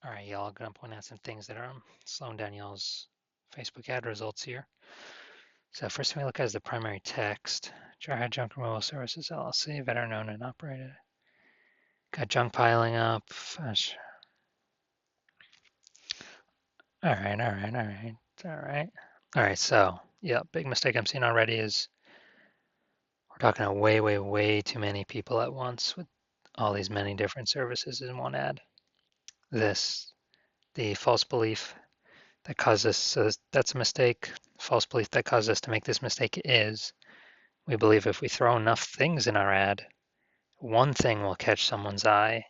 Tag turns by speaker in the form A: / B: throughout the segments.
A: All right, y'all, I'm gonna point out some things that are slowing down y'all's Facebook ad results here. So first thing we look at is the primary text. Jarhead Junk Removal Services LLC, veteran owned and operated. Got junk piling up. All right, so yeah, big mistake I'm seeing already is we're talking to way too many people at once with all these many different services in one ad. The false belief that caused us, so that's a mistake. False belief that caused us to make this mistake is we believe if we throw enough things in our ad, one thing will catch someone's eye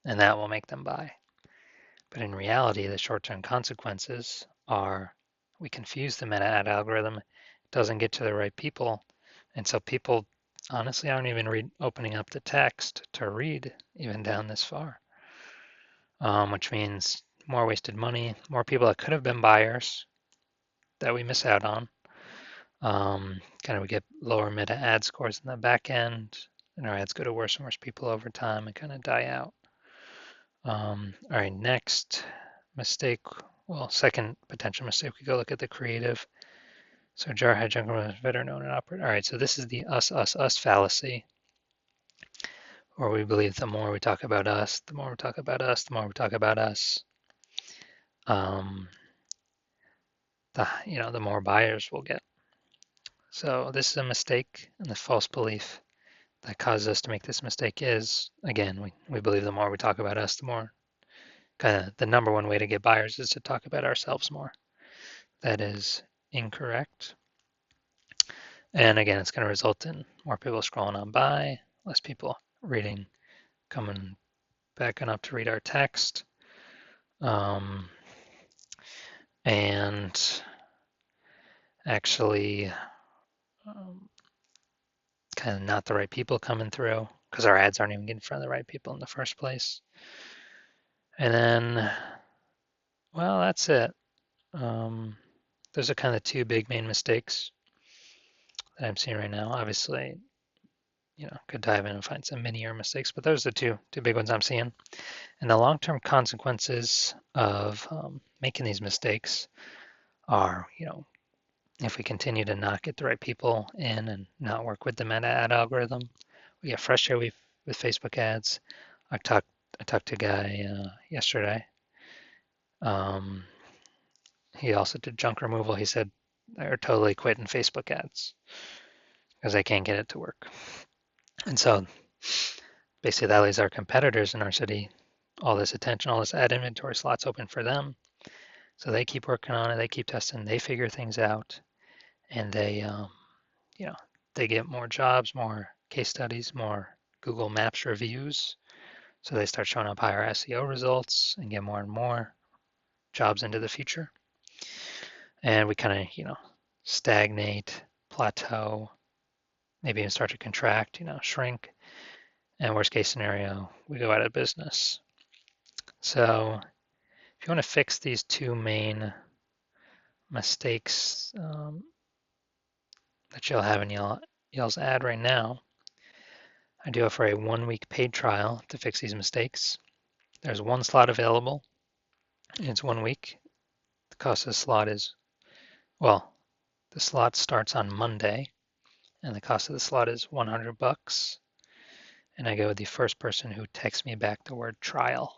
A: and that will make them buy. But in reality, the short-term consequences are we confuse the meta ad algorithm, it doesn't get to the right people, and so people honestly aren't even opening up the text to read even down this far, which means more wasted money, more people that could have been buyers that we miss out on. Kind of we get lower meta ad scores in the back end, and our ads go to worse and worse people over time and kind of die out. All right, next mistake. Well, second potential mistake, we go look at the creative. So Jarhead Jungle veteran owner and operator. All right, so this is the us fallacy, where we believe the more we talk about us, the more we talk about us, the more we talk about us, the more buyers we'll get. So this is a mistake, and the false belief that caused us to make this mistake is, again, we believe the more we talk about us, the more kind of the number one way to get buyers is to talk about ourselves more. That is incorrect. And again, it's going to result in more people scrolling on by, less people reading, coming back on up to read our text. And actually kind of not the right people coming through because our ads aren't even getting in front of the right people in the first place. And then, well, that's it. Those are kind of two big main mistakes that I'm seeing right now. Obviously, could dive in and find some minier mistakes, but those are the two big ones I'm seeing. And the long-term consequences of making these mistakes are, if we continue to not get the right people in and not work with the meta ad algorithm, we get frustrated with Facebook ads. I talked to a guy yesterday. He also did junk removal. He said they're totally quitting Facebook ads because they can't get it to work. And so basically that leaves our competitors in our city all this attention, all this ad inventory slots open for them. So they keep working on it, they keep testing, they figure things out, and they get more jobs, more case studies, more Google Maps reviews. So they start showing up higher SEO results and get more and more jobs into the future. And we kind of, stagnate, plateau, maybe even start to contract, shrink. And worst case scenario, we go out of business. So if you want to fix these two main mistakes that you'll have in y'all's ad right now, I do offer a 1-week paid trial to fix these mistakes. There's one slot available. It's 1 week. The cost of the slot is, well, the slot starts on Monday, and the cost of the slot is $100. And I go with the first person who texts me back the word trial.